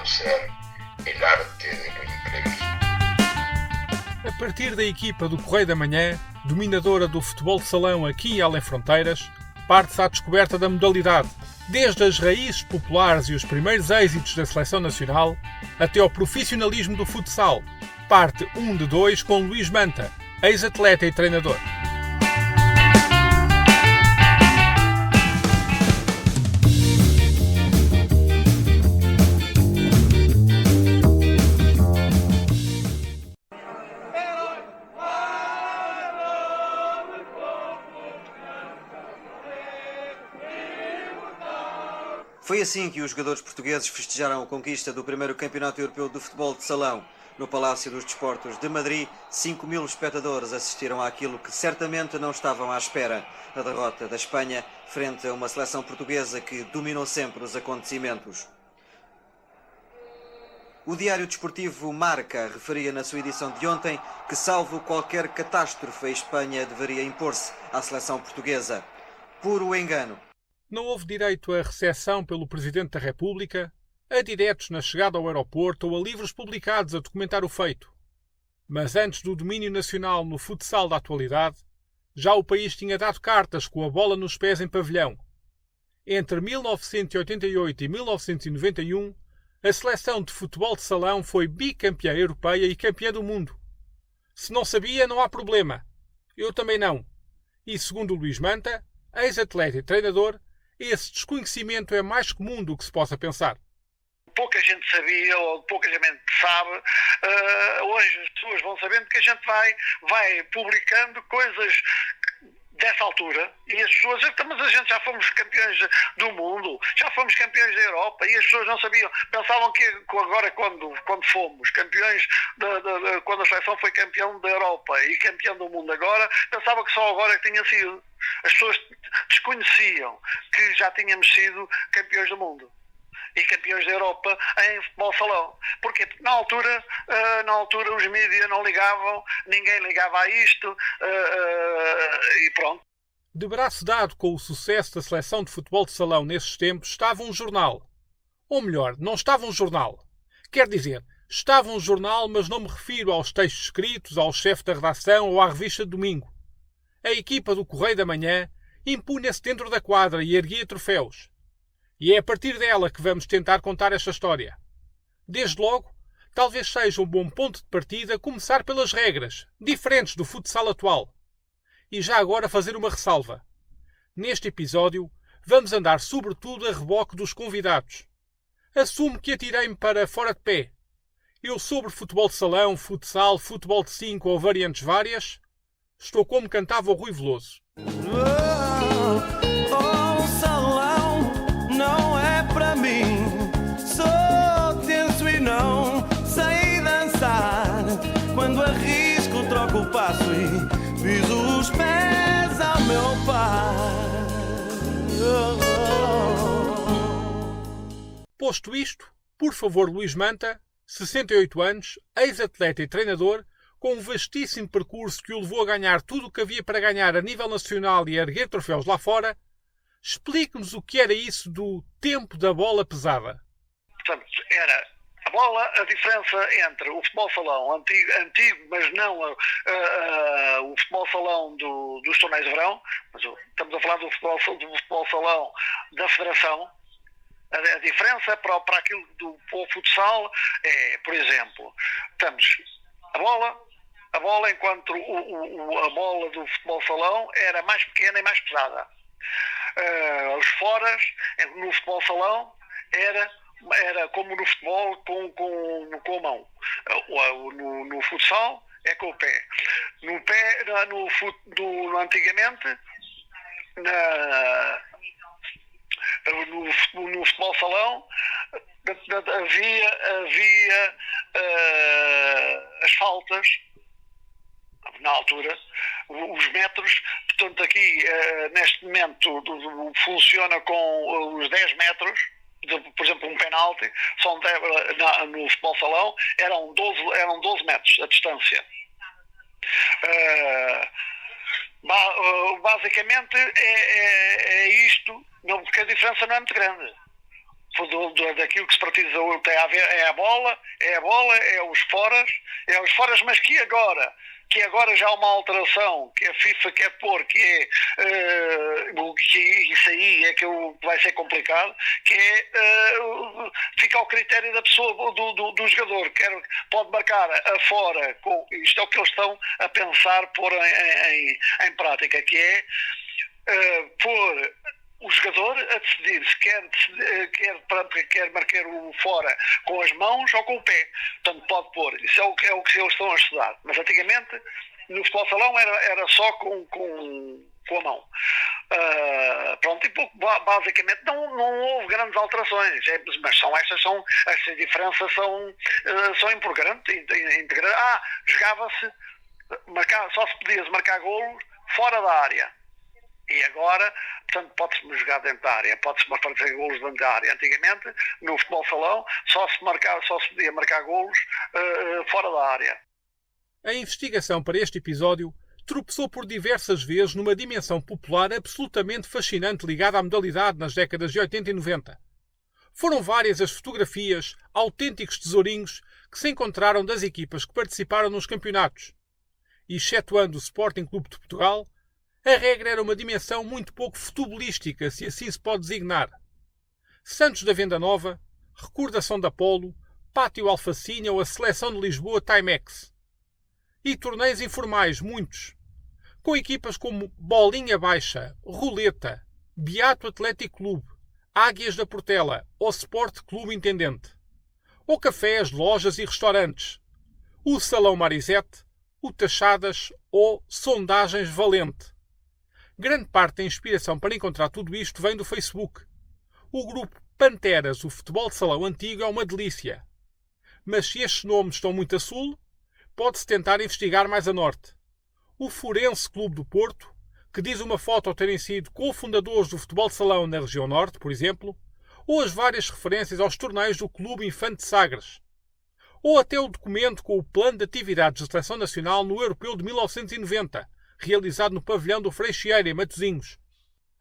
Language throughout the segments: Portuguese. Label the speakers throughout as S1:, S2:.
S1: conocer el arte de lo imprevisto.
S2: A partir da equipa do Correio da Manhã, dominadora do futebol de salão aqui em Além Fronteiras, parte-se à descoberta da modalidade, desde as raízes populares e os primeiros êxitos da seleção nacional, até ao profissionalismo do futsal. Parte 1 de 2 com Luís Manta, ex-atleta e treinador.
S3: Foi assim que os jogadores portugueses festejaram a conquista do primeiro Campeonato Europeu de Futebol de Salão. No Palácio dos Desportos de Madrid, 5.000 espectadores assistiram àquilo que certamente não estavam à espera: a derrota da Espanha frente a uma seleção portuguesa que dominou sempre os acontecimentos. O Diário Desportivo Marca referia na sua edição de ontem que, salvo qualquer catástrofe, a Espanha deveria impor-se à seleção portuguesa. Puro engano.
S2: Não houve direito a recepção pelo Presidente da República, a diretos na chegada ao aeroporto ou a livros publicados a documentar o feito. Mas antes do domínio nacional no futsal da atualidade, já o país tinha dado cartas com a bola nos pés em pavilhão. Entre 1988 e 1991, a seleção de futebol de salão foi bicampeã europeia e campeã do mundo. Se não sabia, não há problema. Eu também não. E segundo Luís Manta, ex-atleta e treinador, esse desconhecimento é mais comum do que se possa pensar.
S4: Pouca gente sabia, ou pouca gente sabe. Hoje as pessoas vão sabendo que a gente vai publicando coisas dessa altura, e as pessoas, mas a gente já fomos campeões do mundo, já fomos campeões da Europa, e as pessoas não sabiam, pensavam que agora quando fomos campeões, quando a seleção foi campeão da Europa e campeão do mundo agora, pensavam que só agora tinha sido. As pessoas desconheciam que já tínhamos sido campeões do mundo e campeões da Europa em futebol salão. Porquê? Porque na altura os mídias não ligavam, ninguém ligava a isto, e pronto.
S2: De braço dado com o sucesso da seleção de futebol de salão nesses tempos estava um jornal. Ou melhor, não estava um jornal. Quer dizer, estava um jornal, mas não me refiro aos textos escritos, ao chefe da redação ou à revista de domingo. A equipa do Correio da Manhã impunha-se dentro da quadra e erguia troféus. E é a partir dela que vamos tentar contar esta história. Desde logo, talvez seja um bom ponto de partida começar pelas regras, diferentes do futsal atual. E já agora fazer uma ressalva. Neste episódio, vamos andar sobretudo a reboque dos convidados. Assumo que atirei-me para fora de pé. Eu sobre futebol de salão, futsal, futebol de 5 ou variantes várias, estou como cantava o Rui Veloso.
S5: Quando arrisco, troco o passo e piso os pés ao meu pai.
S2: Posto isto, por favor, Luís Manta, 68 anos, ex-atleta e treinador, com um vastíssimo percurso que o levou a ganhar tudo o que havia para ganhar a nível nacional e a erguer troféus lá fora, explique-nos o que era isso do tempo da bola pesada.
S4: Portanto, era a bola, a diferença entre o futebol salão antigo, mas não o futebol salão dos torneios de verão, mas estamos a falar do futebol salão da Federação. A diferença para aquilo do futsal é, por exemplo, temos a bola enquanto a bola do futebol salão era mais pequena e mais pesada. Os foras no futebol salão era como no futebol com a mão. No futsal é com o pé. Antigamente no futebol salão havia as faltas na altura, os metros. Portanto, aqui neste momento funciona com os 10 metros. Por exemplo, um penalti, no futebol salão eram 12 metros a distância. Basicamente é isto, porque a diferença não é muito grande. daquilo que se partiza tem a ver, é a bola, é os foras, mas que agora já há uma alteração que a FIFA quer pôr, que é isso aí é que vai ser complicado, que é fica ao critério da pessoa, do jogador, pode marcar a fora, isto é o que eles estão a pensar pôr em prática, que é pôr o jogador a decidir se quer marcar o fora com as mãos ou com o pé. Portanto, pode pôr. Isso é o que eles estão a estudar. Mas antigamente, no futebol salão, era só com a mão. Pronto, e basicamente não houve grandes alterações, mas estas diferenças são importantes. Jogava-se, só se podia marcar golos fora da área. E agora, portanto, pode-se jogar dentro da área, pode-se fazer golos dentro da área. Antigamente, no futebol salão, só se podia marcar golos fora da área.
S2: A investigação para este episódio tropeçou por diversas vezes numa dimensão popular absolutamente fascinante ligada à modalidade nas décadas de 80 e 90. Foram várias as fotografias, autênticos tesourinhos, que se encontraram das equipas que participaram nos campeonatos. E, excetuando o Sporting Clube de Portugal, a regra era uma dimensão muito pouco futebolística, se assim se pode designar. Santos da Venda Nova, Recordação da Polo, Pátio Alfacinha ou a Seleção de Lisboa Timex. E torneios informais, muitos, com equipas como Bolinha Baixa, Roleta, Beato Atlético Clube, Águias da Portela ou Sport Clube Intendente. Ou cafés, lojas e restaurantes. O Salão Marisete, o Tachadas ou Sondagens Valente. Grande parte da inspiração para encontrar tudo isto vem do Facebook. O grupo Panteras, o futebol de salão antigo, é uma delícia. Mas se estes nomes estão muito a sul, pode-se tentar investigar mais a norte. O Forense Clube do Porto, que diz uma foto ao terem sido cofundadores do futebol de salão na região norte, por exemplo, ou as várias referências aos torneios do Clube Infante de Sagres, ou até o documento com o plano de atividades da Seleção Nacional no Europeu de 1990, realizado no pavilhão do Freixeira, em Matosinhos,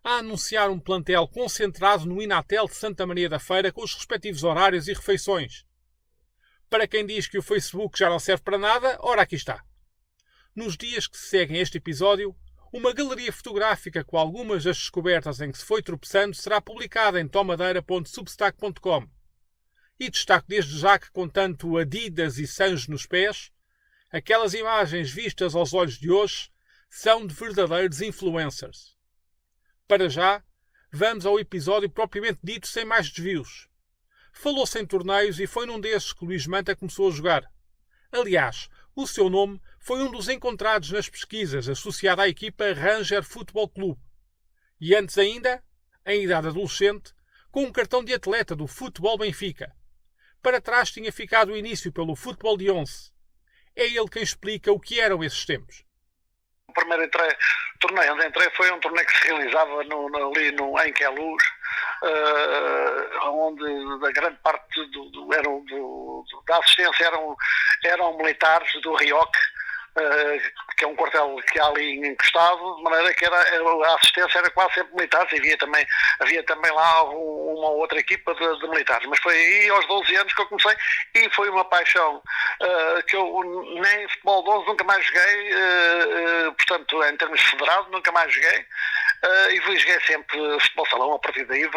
S2: a anunciar um plantel concentrado no Inatel de Santa Maria da Feira com os respectivos horários e refeições. Para quem diz que o Facebook já não serve para nada, ora aqui está. Nos dias que se seguem este episódio, uma galeria fotográfica com algumas das descobertas em que se foi tropeçando será publicada em tomadeira.substack.com. E destaco desde já que, com tanto Adidas e Sanjo nos pés, aquelas imagens vistas aos olhos de hoje são de verdadeiros influencers. Para já, vamos ao episódio propriamente dito sem mais desvios. Falou-se em torneios e foi num desses que Luís Manta começou a jogar. Aliás, o seu nome foi um dos encontrados nas pesquisas associado à equipa Ranger Futebol Clube. E antes ainda, em idade adolescente, com um cartão de atleta do Futebol Benfica. Para trás tinha ficado o início pelo Futebol de 11. É ele quem explica o que eram esses tempos.
S4: O primeiro torneio onde entrei foi um torneio que se realizava ali em Queluz, onde a grande parte da assistência eram militares do RIOC, que é um quartel que há ali encostado, de maneira que a assistência era quase sempre militares, e havia também lá uma outra equipa de militares. Mas foi aí aos 12 anos que eu comecei, e foi uma paixão que eu nem futebol de 11 nunca mais joguei, portanto, em termos federados, nunca mais joguei. E joguei sempre futebol salão. A partir daí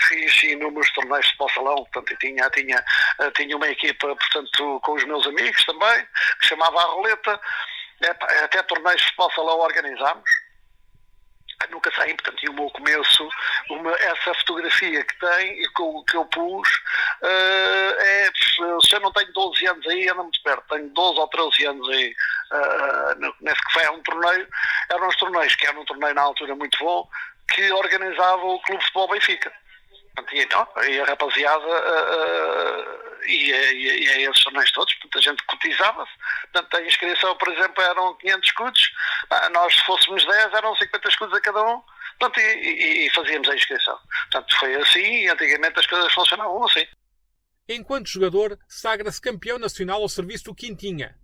S4: fiz inúmeros torneios de futebol salão, portanto, tinha uma equipa, portanto, com os meus amigos também, que se chamava a Roleta. Até torneios de futebol salão organizámos. Nunca saí, portanto, e o meu começo, essa fotografia que tem e que eu pus, se eu não tenho 12 anos aí, ando muito perto, tenho 12 ou 13 anos aí, nesse que foi um torneio, eram uns torneios, que era um torneio na altura muito bom, que organizava o Clube de Futebol Benfica. E a rapaziada ia a esses torneios todos, portanto a gente cotizava-se, portanto a inscrição, por exemplo, eram 500 escudos, nós se fôssemos 10 eram 50 escudos a cada um, portanto, e fazíamos a inscrição. Portanto foi assim, e antigamente as coisas funcionavam assim.
S2: Enquanto jogador, sagra-se campeão nacional ao serviço do Quintinha.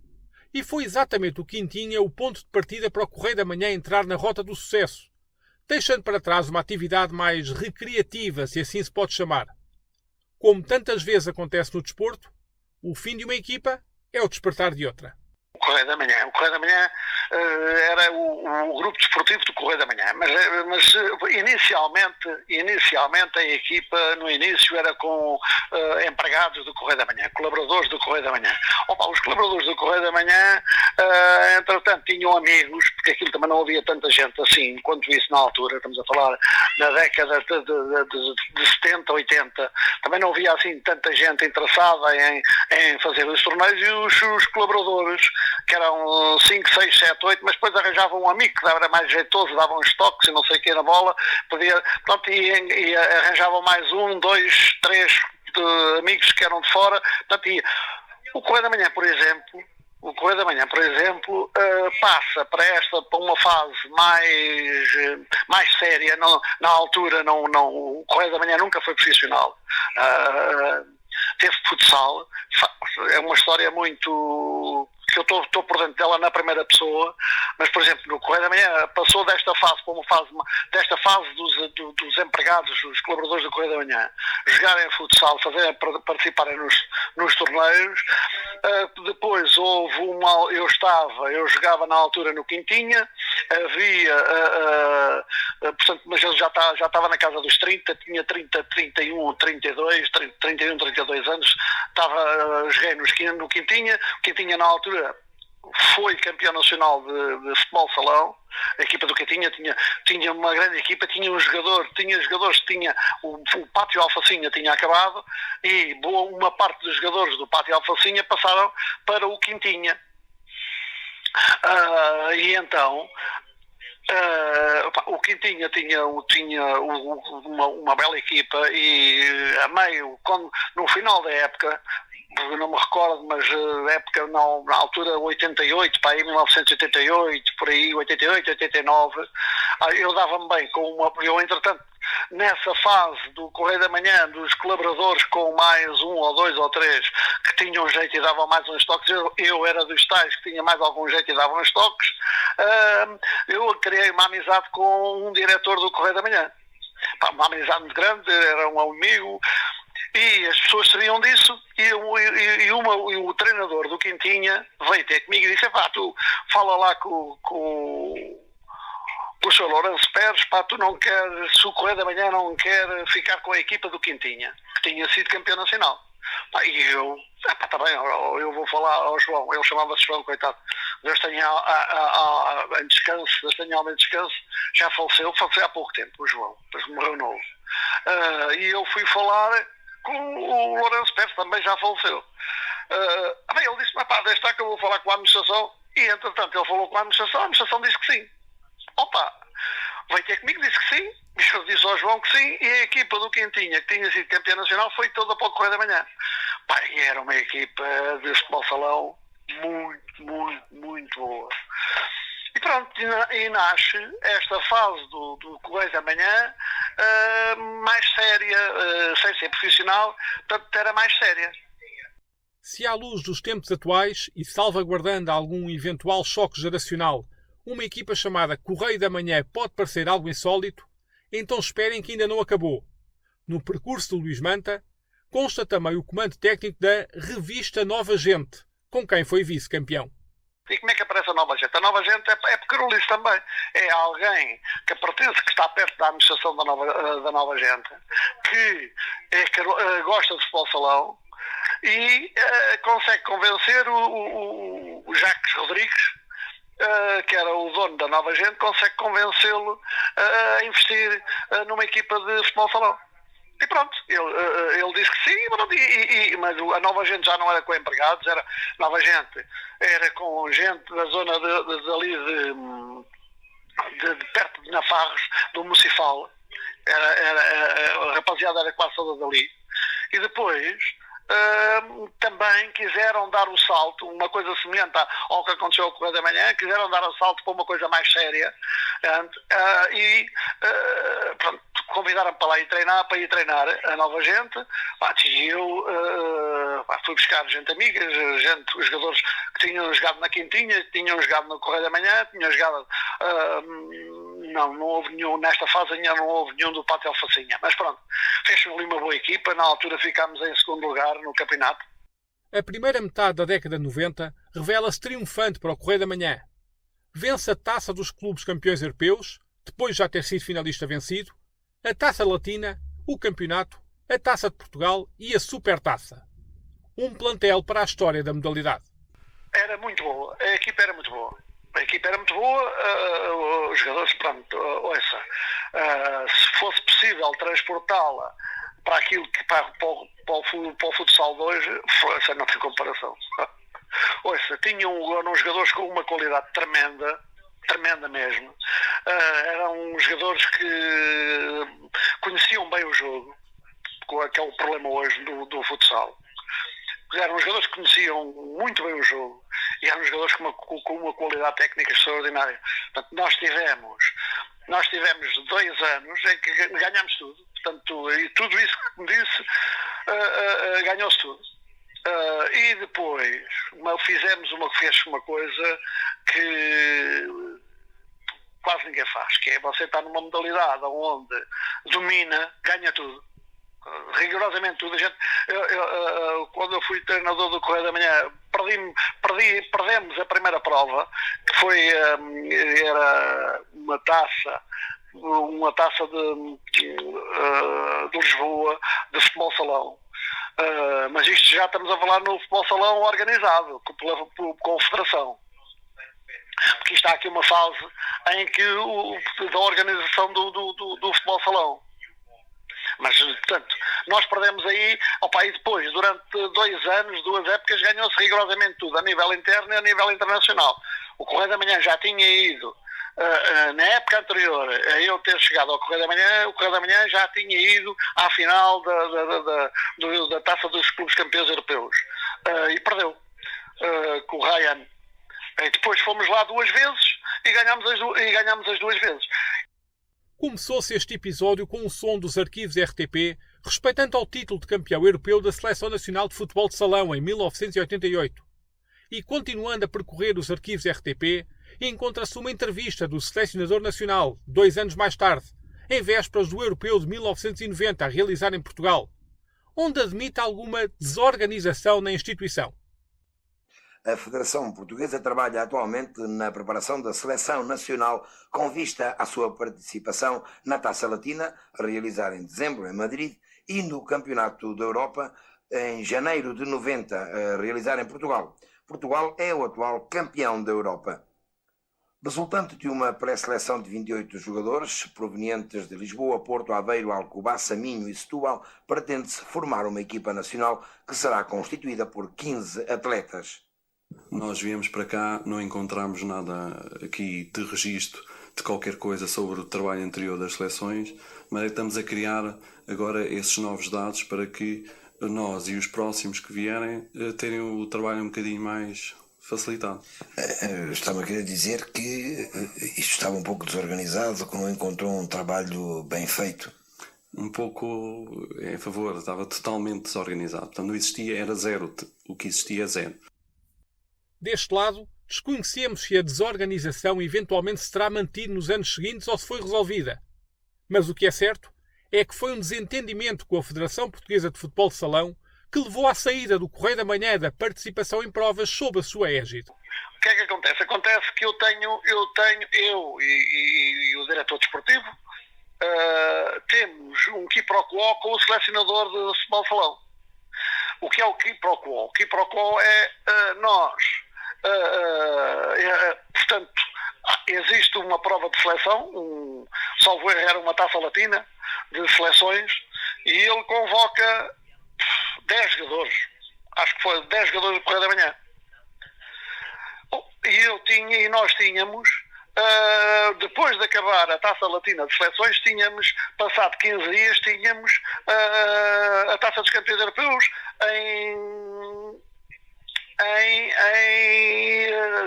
S2: E foi exatamente o Quintinha o ponto de partida para o Correio da Manhã entrar na rota do sucesso, deixando para trás uma atividade mais recreativa, se assim se pode chamar. Como tantas vezes acontece no desporto, o fim de uma equipa é o despertar de outra.
S4: O Correio da Manhã. O Correio da Manhã era o grupo desportivo do Correio da Manhã, mas inicialmente a equipa no início era com empregados do Correio da Manhã, colaboradores do Correio da Manhã. Os colaboradores do Correio da Manhã, entretanto, tinham amigos, porque aquilo também não havia tanta gente assim, quanto isso na altura, estamos a falar da década de 70, 80, também não havia assim tanta gente interessada em fazer os torneios, e os colaboradores, que eram 5, 6, 7, 8, mas depois arranjavam um amigo que era mais jeitoso, davam uns toques e não sei o que na bola, e arranjavam mais 1, 2, 3 amigos que eram de fora. Portanto, o Correio da Manhã, por exemplo, passa para uma fase mais séria. Na altura, o Correio da Manhã nunca foi profissional. Teve futsal. É uma história muito... que eu estou por dentro dela na primeira pessoa, mas, por exemplo, no Correio da Manhã passou desta fase para uma fase, dos empregados, dos colaboradores do Correio da Manhã, jogarem futsal, participarem nos torneios. Depois houve eu jogava na altura no Quintinha, portanto, mas eu já estava na casa dos 30, tinha 31, 32 anos, joguei no Quintinha. O Quintinha na altura foi campeão nacional de futebol salão. A equipa do Quintinha tinha uma grande equipa, tinha jogadores, o Pátio Alfacinha tinha acabado, e uma parte dos jogadores do Pátio Alfacinha passaram para o Quintinha. E então o Quintinha tinha uma bela equipa, e no final da época, eu não me recordo, mas época na altura 88, para aí 1988, por aí 88, 89, eu dava-me bem eu entretanto, nessa fase do Correio da Manhã, dos colaboradores com mais 1 ou 2 ou 3 que tinham jeito e davam mais uns toques, eu era dos tais que tinha mais algum jeito e davam uns toques, eu criei uma amizade com um diretor do Correio da Manhã. Uma amizade muito grande, era um amigo, e as pessoas sabiam disso, e o treinador do Quintinha veio ter comigo e disse: tu fala lá com o Sr. Lourenço Pérez, tu não queres, se o Correio da Manhã não quer ficar com a equipa do Quintinha, que tinha sido campeão nacional. E eu, está bem, eu vou falar ao João. Ele chamava-se João, coitado. Deus tenha em descanso, Deus tenha alma em descanso. Já faleceu há pouco tempo, o João, depois morreu novo. E eu fui falar com o Lourenço Pérez, também já faleceu. Ele disse: deixa estar que eu vou falar com a administração. E entretanto ele falou com a administração disse que sim. Veio ter comigo, disse que sim. Eu disse ao João que sim, e a equipa do Quintinha, que tinha sido campeã nacional, foi toda para o Correio da Manhã. E era uma equipa de futebol salão muito, muito, muito boa. E pronto, e nasce esta fase do Correio da Manhã mais séria, sem ser profissional, portanto era mais séria.
S2: Se à luz dos tempos atuais e salvaguardando algum eventual choque geracional, uma equipa chamada Correio da Manhã pode parecer algo insólito, então esperem que ainda não acabou. No percurso de Luís Manta, consta também o comando técnico da revista Nova Gente, com quem foi vice-campeão.
S4: E como é que aparece a Nova Gente? A Nova Gente é pequenolice também. É alguém que pertence, que está perto da administração da Nova Gente, que gosta de futebol salão, e consegue convencer o Jacques Rodrigues, que era o dono da Nova Gente, consegue convencê-lo a investir numa equipa de futebol salão. E pronto, ele disse que sim, mas a Nova Gente já não era com empregados, a Nova Gente era com gente da zona de perto de Nafarros, do Municipal. A rapaziada era quase toda dali. E depois também quiseram dar o salto, uma coisa semelhante ao que aconteceu ao Correio da Manhã, quiseram dar o salto para uma coisa mais séria, pronto, convidaram-me para ir treinar a Nova Gente, e eu fui buscar gente amiga, os jogadores que tinham jogado na Quintinha, tinham jogado no Correio da Manhã, tinham jogado não houve nenhum, nesta fase ainda não houve nenhum do Pátio Alfacinha. Mas pronto, fez ali uma boa equipa, na altura ficámos em segundo lugar no campeonato.
S2: A primeira metade da década de 90 revela-se triunfante para o Correio da Manhã. Vence a Taça dos Clubes Campeões Europeus, depois de já ter sido finalista vencido, a Taça Latina, o Campeonato, a Taça de Portugal e a Supertaça. Um plantel para a história da modalidade.
S4: Era muito boa, a equipa era muito boa. Os jogadores, pronto, ouça, se fosse possível transportá-la para aquilo que para o futsal de hoje, não tem comparação. Ouça, tinham uns jogadores com uma qualidade tremenda mesmo. Eram jogadores que conheciam bem o jogo, que é o problema hoje do futsal. Eram jogadores que conheciam muito bem o jogo e eram jogadores com uma qualidade técnica extraordinária. Portanto, nós tivemos 2 anos em que ganhámos tudo. Portanto, e tudo isso que me disse, ganhou-se tudo. E depois fizemos uma coisa que quase ninguém faz, que é você estar numa modalidade onde domina, ganha tudo. Rigorosamente tudo. Quando eu fui treinador do Correio da Manhã, perdemos a primeira prova, que era uma taça de Lisboa, de futebol salão. Mas isto já estamos a falar no futebol salão organizado, com a federação. Porque está aqui uma fase em que da organização do futebol salão. Mas, portanto, nós perdemos aí, e depois, durante 2 anos, 2 épocas, ganhou-se rigorosamente tudo, a nível interno e a nível internacional. O Correio da Manhã já tinha ido, na época anterior a eu ter chegado ao Correio da Manhã, o Correio da Manhã já tinha ido à final da Taça dos Clubes Campeões Europeus. E perdeu, com o Ryan. E depois fomos lá 2 vezes e ganhámos as 2 vezes.
S2: Começou-se este episódio com um som dos arquivos RTP respeitando ao título de campeão europeu da Seleção Nacional de Futebol de Salão em 1988. E continuando a percorrer os arquivos RTP, encontra-se uma entrevista do selecionador nacional, 2 anos mais tarde, em vésperas do Europeu de 1990 a realizar em Portugal, onde admite alguma desorganização na instituição.
S6: A Federação Portuguesa trabalha atualmente na preparação da Seleção Nacional com vista à sua participação na Taça Latina, a realizar em dezembro em Madrid, e no Campeonato da Europa, em janeiro de 90, a realizar em Portugal. Portugal é o atual campeão da Europa. Resultante de uma pré-seleção de 28 jogadores, provenientes de Lisboa, Porto, Aveiro, Alcobaça, Minho e Setúbal, pretende-se formar uma equipa nacional que será constituída por 15 atletas.
S7: Nós viemos para cá, não encontramos nada aqui de registro de qualquer coisa sobre o trabalho anterior das seleções, mas estamos a criar agora esses novos dados para que nós e os próximos que vierem terem o trabalho um bocadinho mais facilitado.
S6: Estava a querer dizer que isto estava um pouco desorganizado, que não encontrou um trabalho bem feito.
S7: Um pouco em favor, estava totalmente desorganizado. Portanto, não existia, era zero, o que existia é zero.
S2: Deste lado, desconhecemos se a desorganização eventualmente se terá mantido nos anos seguintes ou se foi resolvida. Mas o que é certo é que foi um desentendimento com a Federação Portuguesa de Futebol de Salão que levou à saída do Correio da Manhã da participação em provas sob a sua égide.
S4: O que é que acontece? Acontece que eu e o diretor desportivo temos um quiproquo com o selecionador de futebol de salão. O que é o quiproquo? O quiproquo é portanto, existe uma prova de seleção, salvo erro, era uma taça latina de seleções, e ele convoca 10 jogadores. Acho que foi 10 jogadores do Correio da Manhã. E nós tínhamos, depois de acabar a taça latina de seleções, passado 15 dias, tínhamos a taça dos campeões europeus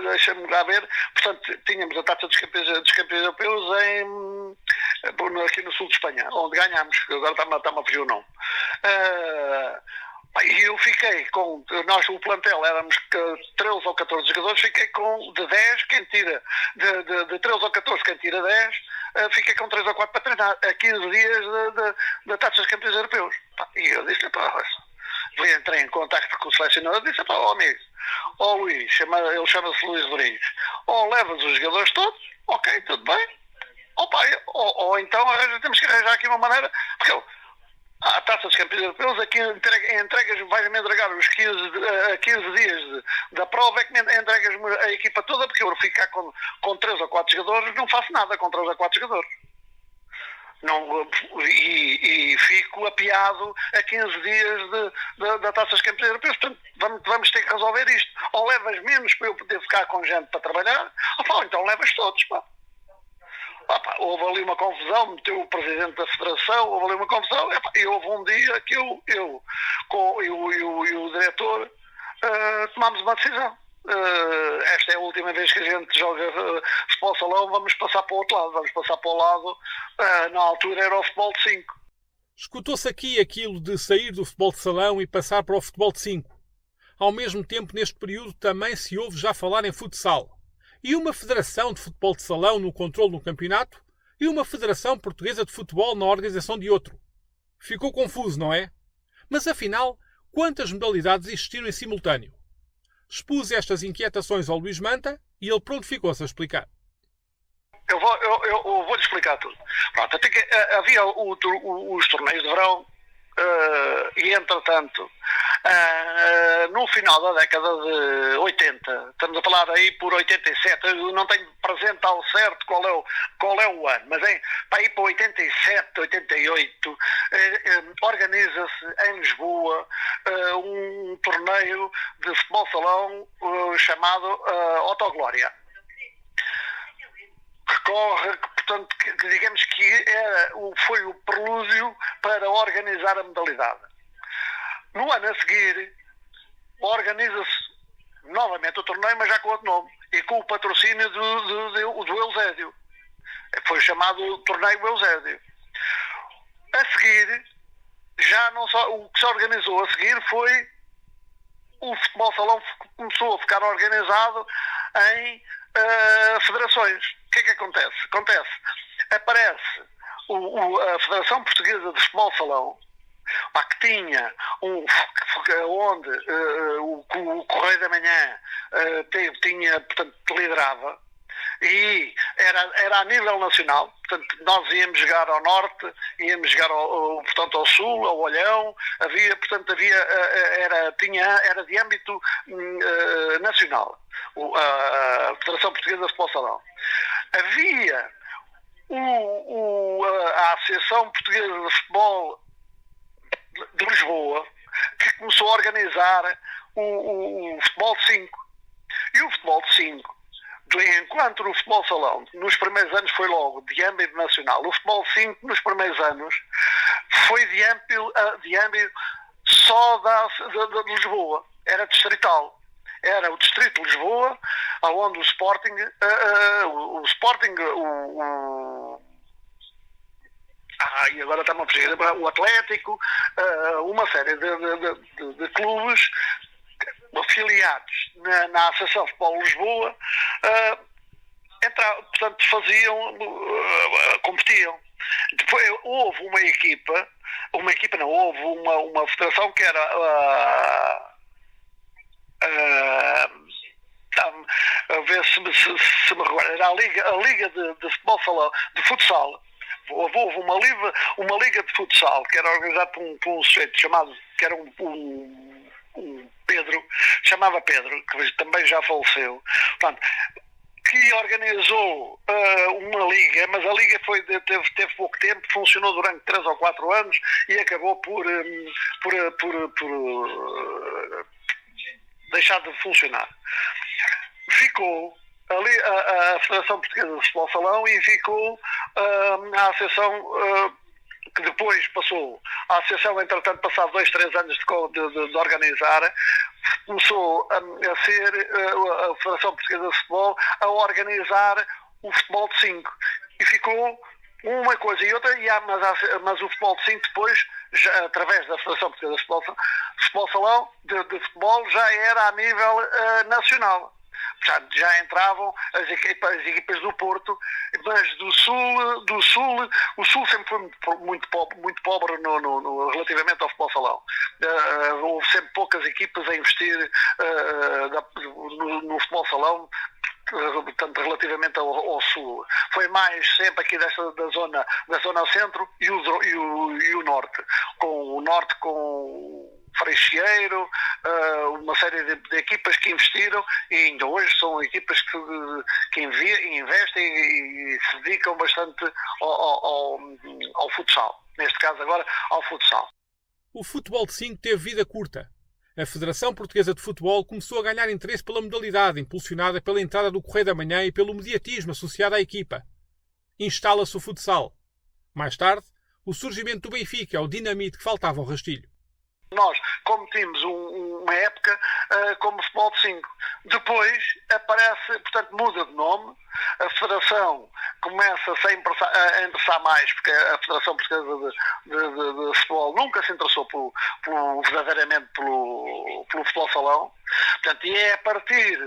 S4: deixa-me lá ver, portanto tínhamos a taça dos campeões europeus aqui no sul de Espanha, onde ganhámos, agora está-me a fugir o nome. E eu fiquei com, nós o plantel éramos 13 ou 14 jogadores, fiquei com de 10, quem tira, de 13 ou 14 quem tira 10, fiquei com 3 ou 4 para treinar, a 15 dias da Taça dos Campeões Europeus. E eu disse, entrei em contacto com o selecionador e disse, amigo, Luís, ele chama-se Luís Rodrigues, ou levas os jogadores todos, ok, tudo bem, ou então temos que arranjar aqui uma maneira, porque a Taça dos Campeões Europeus, aqui vais-me entregar os 15 dias da prova, é que me entregas a equipa toda, porque eu ficar com 3 ou 4 jogadores, não faço nada com 3 ou 4 jogadores. Não, e fico apiado a 15 dias da Taça dos Campeões Europeus. Portanto, vamos ter que resolver isto. Ou levas menos para eu poder ficar com gente para trabalhar, ou então levas todos, houve ali uma confusão, meteu o presidente da federação, houve ali uma confusão, e houve um dia que eu e o diretor tomámos uma decisão. Esta é a última vez que a gente joga futebol salão, vamos passar para o outro lado, vamos passar para o lado, na altura era o futebol de 5.
S2: Escutou-se aqui aquilo de sair do futebol de salão e passar para o futebol de 5. Ao mesmo tempo, neste período, também se ouve já falar em futsal. E uma federação de futebol de salão no controle de um campeonato e uma federação portuguesa de futebol na organização de outro. Ficou confuso, não é? Mas afinal, quantas modalidades existiram em simultâneo? Expus estas inquietações ao Luís Manta e ele prontificou-se a explicar.
S4: Eu vou-lhe explicar tudo. Pronto, até que havia os torneios de verão e, entretanto, no final da década de 80, estamos a falar aí por 87, eu não tenho presente ao certo qual é o ano, mas para ir para 87, 88, organiza-se em Lisboa um torneio de futebol salão chamado Autoglória. Portanto, digamos que foi o prelúdio para organizar a modalidade. No ano a seguir, organiza-se novamente o torneio, mas já com outro nome, e com o patrocínio do Eusébio. Foi chamado Torneio Eusébio. A seguir, já não só, o que se organizou a seguir foi o futebol salão, começou a ficar organizado em federações. O que é que acontece? Aparece a Federação Portuguesa de Futebol Salão, que tinha onde o Correio da Manhã portanto, liderava, e era a nível nacional. Portanto, nós íamos jogar ao norte, íamos jogar portanto, ao sul, ao Olhão, era de âmbito nacional, a Federação Portuguesa de Futebol Salão. Havia a Associação Portuguesa de Futebol de Lisboa, que começou a organizar o futebol de 5. E o futebol de 5, enquanto o futebol salão nos primeiros anos foi logo de âmbito nacional, o futebol 5 nos primeiros anos foi de âmbito só de Lisboa, era distrital. Era o Distrito de Lisboa, onde o Sporting, e agora está-me a fugir, o Atlético, uma série de clubes afiliados na Associação de Futebol de Lisboa, portanto competiam. Depois houve uma federação que era a ver se me recordo, era a Liga de Futebol Salão, de Futsal. Houve uma liga de futsal que era organizada por um sujeito chamado, que era um Pedro, chamava Pedro, que também já faleceu, portanto, que organizou uma liga, mas a liga teve pouco tempo, funcionou durante 3 ou 4 anos e acabou por deixar de funcionar. Ficou ali a Federação Portuguesa de Futebol Salão e ficou a Associação, que depois passou, a Associação, entretanto, passado 2, 3 anos de organizar, começou a ser a Federação Portuguesa de Futebol a organizar o futebol de 5 e ficou Uma coisa e outra, mas o futebol de 5 depois, já, através da Federação Portuguesa de Futebol Salão, de futebol, já era a nível nacional. Portanto, já entravam as equipas do Porto, mas do Sul, o Sul sempre foi muito pobre relativamente ao futebol salão. Houve sempre poucas equipas a investir no futebol salão, portanto, relativamente ao Sul. Foi mais sempre aqui da zona centro e o Norte. Com o Norte, com Freixeiro, uma série de equipas que investiram e ainda hoje são equipas que investem e se dedicam bastante ao futsal. Neste caso agora, ao futsal.
S2: O futebol de 5 teve vida curta. A Federação Portuguesa de Futebol começou a ganhar interesse pela modalidade, impulsionada pela entrada do Correio da Manhã e pelo mediatismo associado à equipa. Instala-se o futsal. Mais tarde, o surgimento do Benfica é o dinamite que faltava ao rastilho.
S4: Nós, como tínhamos uma época como futebol de 5, depois aparece, portanto muda de nome, a Federação começa-se a interessar mais, porque a Federação Portuguesa de Futebol nunca se interessou verdadeiramente pelo futebol salão. Portanto, e é a partir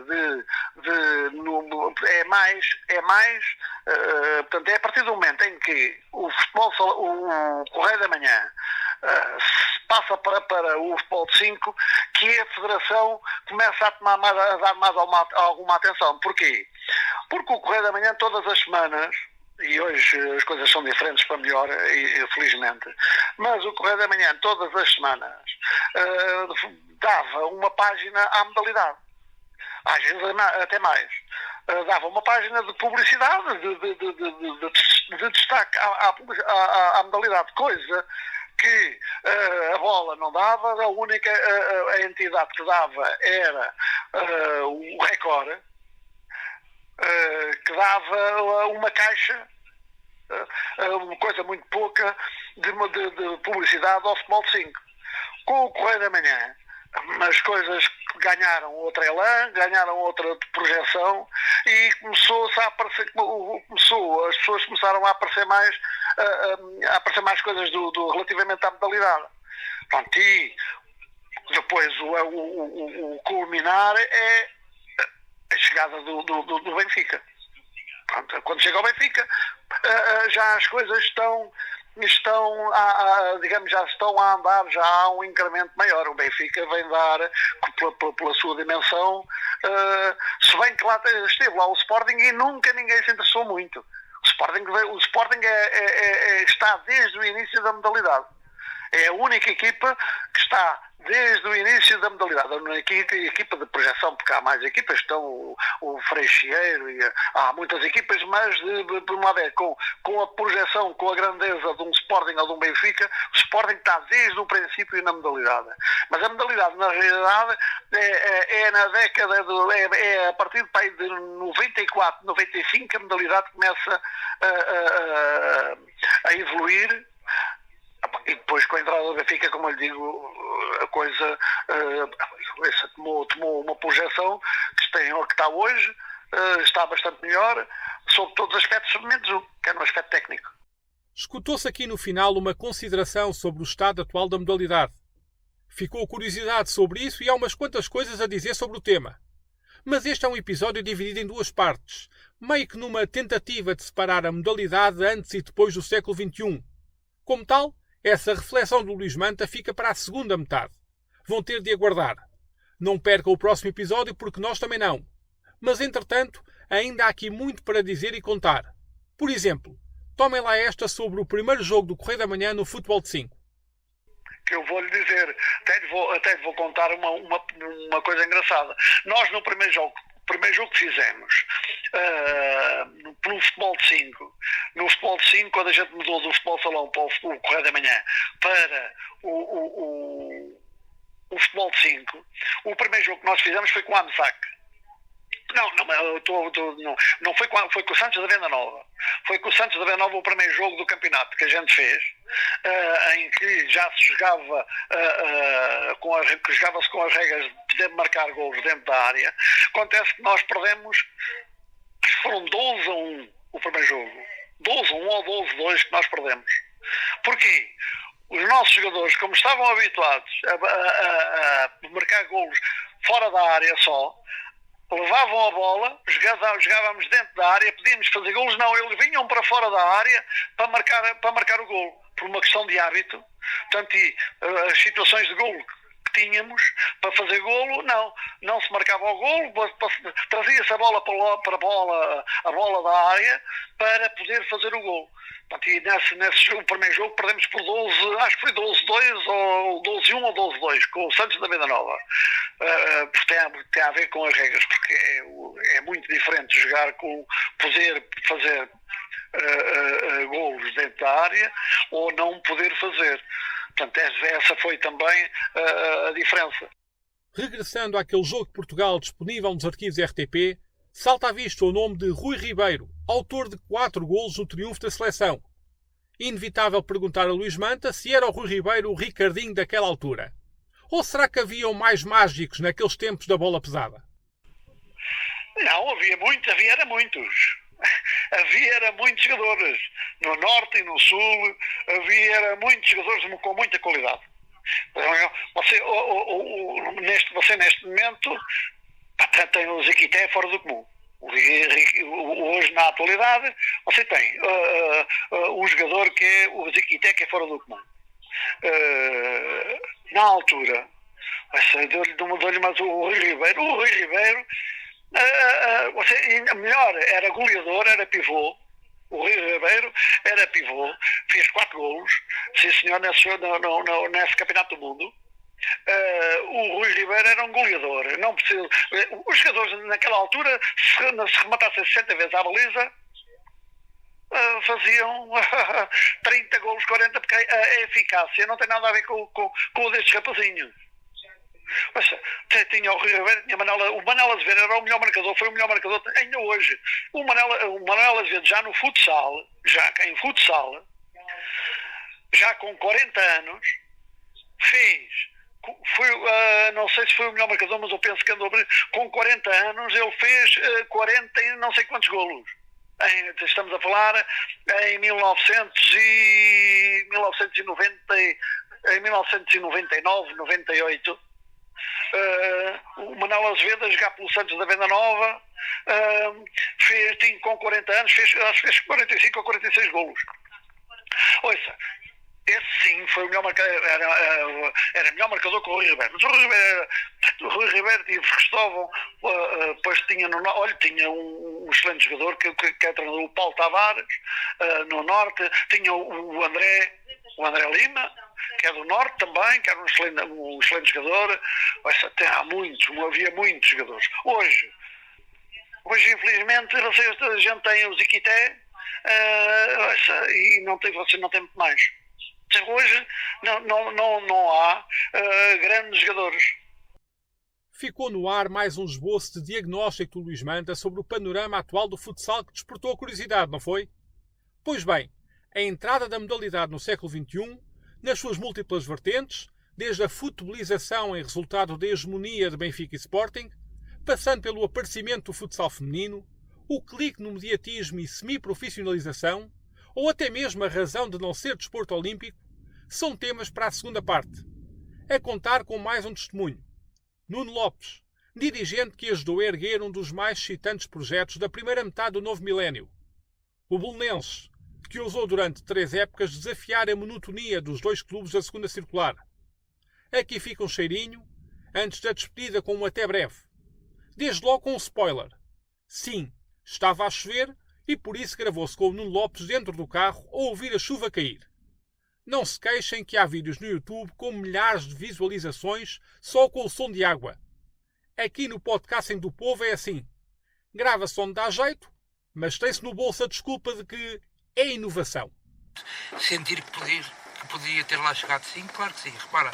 S4: portanto, é a partir do momento em que o Correio da Manhã passa para o futebol de 5 que a Federação começa a dar mais alguma atenção. Porquê? Porque o Correio da Manhã todas as semanas, e hoje as coisas são diferentes para melhor, felizmente, mas o Correio da Manhã todas as semanas dava uma página à modalidade. Às vezes até mais. Dava uma página de publicidade, de destaque à modalidade, coisa que a bola não dava. A única a entidade que dava era o Record, que dava uma caixa, uma coisa muito pouca de publicidade ao futebol de 5. Com o Correio da Manhã, as coisas ganharam outra elan, ganharam outra projeção e começou-se a aparecer, as pessoas começaram a aparecer mais coisas relativamente à modalidade. Pronto, e depois o culminar é a chegada do Benfica. Pronto, quando chega ao Benfica, já as coisas estão já estão a andar, já há um incremento maior. O Benfica vem dar, pela sua dimensão, se bem que lá esteve lá o Sporting e nunca ninguém se interessou muito. O Sporting está desde o início da modalidade. É a única equipa que está desde o início da modalidade. A única equipa de projeção, porque há mais equipas, estão o Freixeiro, e há muitas equipas, mas por uma vez, com a projeção, com a grandeza de um Sporting ou de um Benfica, o Sporting está desde o princípio na modalidade. Mas a modalidade, na realidade, é na década, é a partir de 94, 95, que a modalidade começa a evoluir. E depois, com a entrada do Benfica, como eu lhe digo, a coisa tomou uma projeção que está hoje, está bastante melhor, sob todos os aspectos, menos que é no aspecto técnico.
S2: Escutou-se aqui no final uma consideração sobre o estado atual da modalidade. Ficou curiosidade sobre isso e há umas quantas coisas a dizer sobre o tema. Mas este é um episódio dividido em duas partes, meio que numa tentativa de separar a modalidade antes e depois do século XXI. Como tal, essa reflexão do Luís Manta fica para a segunda metade. Vão ter de aguardar. Não percam o próximo episódio porque nós também não. Mas, entretanto, ainda há aqui muito para dizer e contar. Por exemplo, tomem lá esta sobre o primeiro jogo do Correio da Manhã no futebol de 5.
S4: Que eu vou lhe dizer, até lhe vou contar uma coisa engraçada. Nós no primeiro jogo que fizemos pelo futebol de 5, no futebol de 5, quando a gente mudou do futebol salão para o Correio da Manhã para o futebol de 5, o primeiro jogo que nós fizemos foi com o AMSAC. Não foi com o Santos da Venda Nova. Foi com o Santos da Venda Nova o primeiro jogo do campeonato que a gente fez, em que já se jogava jogava-se com as regras de poder marcar golos dentro da área. Acontece que nós perdemos, foram 12-1 o primeiro jogo. 12-1 ou 12-2 que nós perdemos. Porquê? Os nossos jogadores, como estavam habituados a marcar golos fora da área só, levavam a bola, jogávamos dentro da área, podíamos fazer golos, não, eles vinham para fora da área para marcar o golo, por uma questão de hábito. Portanto, as situações de golo que tínhamos para fazer golo, não se marcava o golo, trazia-se a bola para a bola da área para poder fazer o golo. Portanto, e nesse jogo, o primeiro jogo perdemos por 12, acho que foi 12-2 ou 12-1 ou 12-2 com o Santos da Venda Nova. Porque tem a ver com as regras, porque é muito diferente jogar com poder fazer golos dentro da área ou não poder fazer. Portanto, essa foi também a diferença.
S2: Regressando àquele jogo de Portugal disponível nos arquivos RTP, salta à vista o nome de Rui Ribeiro, autor de 4 golos no triunfo da seleção. Inevitável perguntar a Luís Manta se era o Rui Ribeiro o Ricardinho daquela altura. Ou será que haviam mais mágicos naqueles tempos da bola pesada?
S4: Não, havia muitos. Havia muitos jogadores. No Norte e no Sul havia muitos jogadores com muita qualidade. Você neste momento tem o Ziquité fora do comum. Hoje, na atualidade, você tem um jogador que é o Ziquité, que é fora do comum. Na altura, dou-lhe mais o Rui Ribeiro. O Rui Ribeiro, melhor, era goleador, era pivô. O Rui Ribeiro era pivô, fez 4 golos, sim senhor, nesse Campeonato do Mundo. O Rui Ribeiro era um goleador. Não precisa, os jogadores naquela altura, se rematassem 60 vezes à baliza, faziam 30 golos, 40, porque a eficácia não tem nada a ver com o destes rapazinhos. Mas tinha o Rui Ribeiro, tinha o Manel Azevedo era o melhor marcador, foi o melhor marcador ainda hoje. O Manel Azevedo já no futsal, em futsal, já com 40 anos, não sei se foi o melhor marcador, mas eu penso que andou com 40 anos, ele fez 40 e não sei quantos golos. Estamos a falar em 1999, 98. O Manel Azevedo a jogar pelo Santos da Venda Nova, tinha com 40 anos, fez 45 ou 46 golos. Ouça, esse sim foi o melhor marcador, era melhor marcador que o Rui Ribeiro. Mas o Rui Ribeiro tinha o Cristóvão, depois tinha um excelente jogador que é treinador, o Paulo Tavares, no Norte, tinha o André Lima, que é do Norte também, que era um excelente jogador. Havia muitos jogadores. Hoje infelizmente, a gente tem o Ziquité, e você não tem muito mais. Hoje não há grandes jogadores.
S2: Ficou no ar mais um esboço de diagnóstico do Luís Manta sobre o panorama atual do futsal que despertou a curiosidade, não foi? Pois bem, a entrada da modalidade no século XXI, nas suas múltiplas vertentes, desde a futebolização em resultado da hegemonia de Benfica e Sporting, passando pelo aparecimento do futsal feminino, o clique no mediatismo e semi-profissionalização, ou até mesmo a razão de não ser desporto olímpico, são temas para a segunda parte. A contar com mais um testemunho. Nuno Lopes, dirigente que ajudou a erguer um dos mais excitantes projetos da primeira metade do novo milénio. O Belenenses, que ousou durante 3 épocas desafiar a monotonia dos 2 clubes da segunda circular. Aqui fica um cheirinho, antes da despedida com um até breve. Desde logo com um spoiler. Sim, estava a chover e por isso gravou-se com o Nuno Lopes dentro do carro a ouvir a chuva cair. Não se queixem que há vídeos no YouTube com milhares de visualizações só com o som de água. Aqui no Podcasting do Povo é assim. Grava-se onde dá jeito, mas tem-se no bolso a desculpa de que é inovação.
S8: Sentir que podia ter lá chegado, sim, claro que sim. Repara,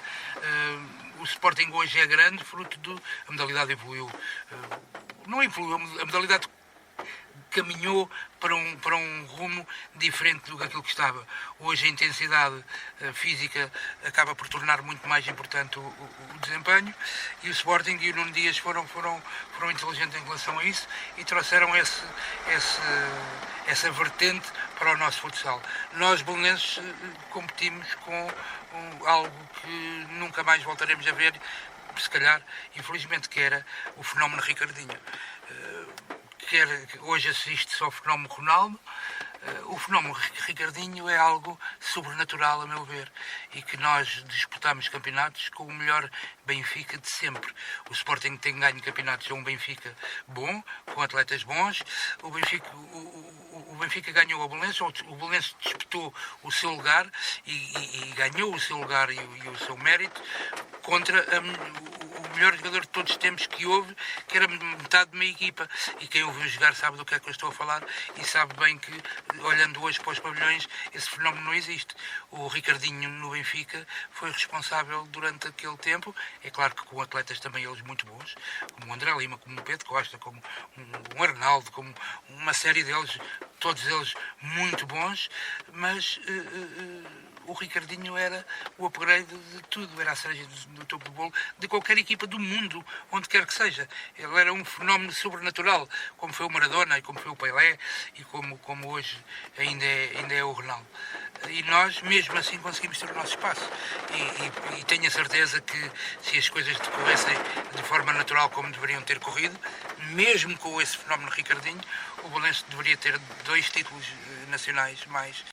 S8: o Sporting hoje é grande, fruto do... A modalidade evoluiu. Não evoluiu, a modalidade caminhou para um rumo diferente do que aquilo que estava. Hoje a intensidade física acaba por tornar muito mais importante o desempenho, e o Sporting e o Nuno Dias foram inteligentes em relação a isso e trouxeram essa vertente para o nosso futsal. Nós, belenenses, competimos com algo que nunca mais voltaremos a ver, se calhar, infelizmente, que era o fenómeno Ricardinho. Hoje assiste-se ao fenómeno Ronaldo. O fenómeno Ricardinho é algo sobrenatural, a meu ver, e que nós disputamos campeonatos com o melhor Benfica de sempre. O Sporting tem ganho campeonatos a um Benfica bom, com atletas bons. O Benfica ganhou o Belenenses disputou o seu lugar e ganhou o seu lugar e o seu mérito contra o melhor jogador de todos os tempos que houve, que era metade de uma equipa. E quem ouviu jogar sabe do que é que eu estou a falar e sabe bem que, olhando hoje para os pavilhões, esse fenómeno não existe. O Ricardinho no Benfica foi responsável durante aquele tempo, é claro que com atletas também eles muito bons, como o André Lima, como o Pedro Costa, como o Arnaldo, como uma série deles, todos eles muito bons, mas o Ricardinho era o upgrade de tudo, era a cereja do topo do bolo de qualquer equipa do mundo, onde quer que seja. Ele era um fenómeno sobrenatural, como foi o Maradona e como foi o Pelé e como hoje ainda é o Ronaldo. E nós, mesmo assim, conseguimos ter o nosso espaço. E tenho a certeza que se as coisas decorressem de forma natural como deveriam ter corrido, mesmo com esse fenómeno Ricardinho, o Belenenses deveria ter 2 títulos nacionais mais.